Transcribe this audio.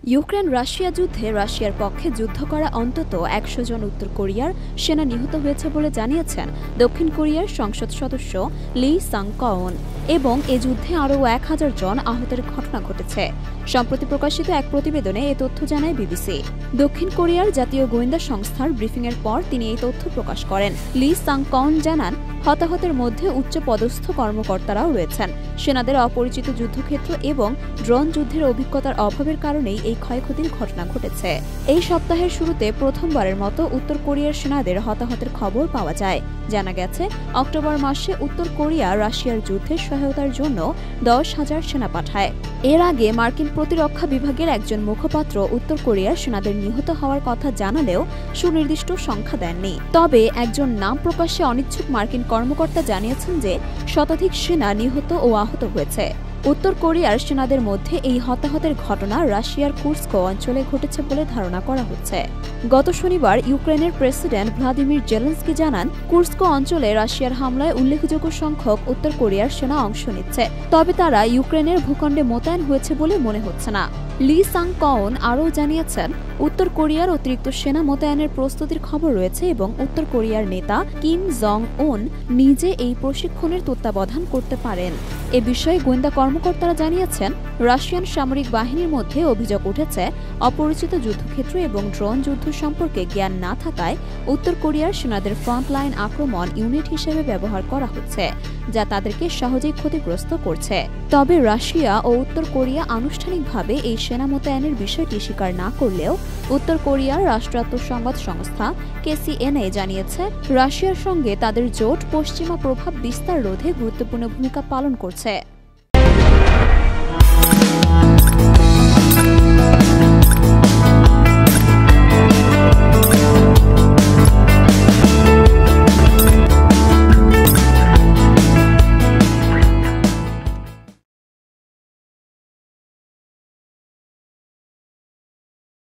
Ukraine Russia যুদ্ধে রাশিয়ার পক্ষে যুদ্ধ করা অন্তত ১০০ জন উত্তর কোরিয়ার সেনা নিহত হয়েছে বলে জানিয়েছেন দক্ষিণ কোরিয়ার সংসদ সদস্য লি সাং-কউন এবং এ যুদ্ধে আরও ১০০০ জন আহতের ঘটনা ঘটেছে। সম্প্রতি প্রকাশিত এক প্রতিবেদনে এ তথ্য জানায় বিবিসি। দক্ষিণ কোরিয়ার জাতীয় গোয়েন্দা সংস্থার ব্রিফিংয়ের পর তিনি এই তথ্য প্রকাশ করেন। লি সাং-কউন জানান, হতাহতের মধ্যে উচ্চপদস্থ কর্মকর্তারাও রয়েছেন। সেনাদের অপরিচিত যুদ্ধক্ষেত্র এবং ড্রোন যুদ্ধের অভিজ্ঞতার অভাবের কারণেই এই ক্ষয়ক্ষতির ঘটনা ঘটেছে। এই সপ্তাহের শুরুতে প্রথমবারের মতো উত্তর কোরিয়ার সেনাদের হতাহতের খবর পাওয়া যায়। জানা গেছে, অক্টোবর মাসে উত্তর কোরিয়া রাশিয়ার যুদ্ধে সহায়তার জন্য ১০,০০০ সেনা পাঠায়। এর আগে মার্কিন প্রতিরক্ষা বিভাগের একজন মুখপাত্র উত্তর কোরিয়ার সেনাদের নিহত হওয়ার কথা জানালেও সুনির্দিষ্ট সংখ্যা দেননি। তবে একজন নাম প্রকাশে অনিচ্ছুক মার্কিন কর্মকর্তা জানিয়েছেন যে শতাধিক সেনা নিহত ও আহত হয়েছে। উত্তর কোরিয়ার সেনাদের মধ্যে এই হতাহতের ঘটনা রাশিয়ার কুর্স্ক অঞ্চলে ঘটেছে বলে ধারণা করা হচ্ছে। গত শনিবার ইউক্রেনের প্রেসিডেন্ট ভ্লাদিমির জেলেনস্কি জানান, কুর্স্ক অঞ্চলে রাশিয়ার হামলায় উল্লেখযোগ্য সংখ্যক উত্তর কোরিয়ার সেনা অংশ নিচ্ছে, তবে তারা ইউক্রেনের ভূখণ্ডে মোতায়েন হয়েছে বলে মনে হচ্ছে না। লি সাং-কউন আরও জানিয়েছেন, উত্তর কোরিয়ার অতিরিক্ত সেনা মোতায়েনের প্রস্তুতির খবর রয়েছে এবং উত্তর কোরিয়ার নেতা কিম জং উন নিজে এই প্রশিক্ষণের তত্ত্বাবধান করতে পারেন। এ বিষয়ে গোয়েন্দা কর্মকর্তারা জানিয়েছেন, রাশিয়ান সামরিক বাহিনীর মধ্যে অভিযোগ উঠেছে অপরিচিত যুদ্ধক্ষেত্র এবং ড্রোন যুদ্ধ সম্পর্কে জ্ঞান না থাকায় উত্তর কোরিয়ার সেনাদের ফ্রন্টলাইন আক্রমণ ইউনিট হিসেবে ব্যবহার করা হচ্ছে, যা তাদেরকে সহজেই ক্ষতিগ্রস্ত করছে। তবে রাশিয়া ও উত্তর কোরিয়া আনুষ্ঠানিকভাবে এই সেনা মোতায়েনের বিষয়টি স্বীকার না করলেও উত্তর কোরিয়ার রাষ্ট্রায়ত্ত সংবাদ সংস্থা KCNA জানিয়েছে, রাশিয়ার সঙ্গে তাদের জোট পশ্চিমা প্রভাব বিস্তার রোধে গুরুত্বপূর্ণ ভূমিকা পালন করছে।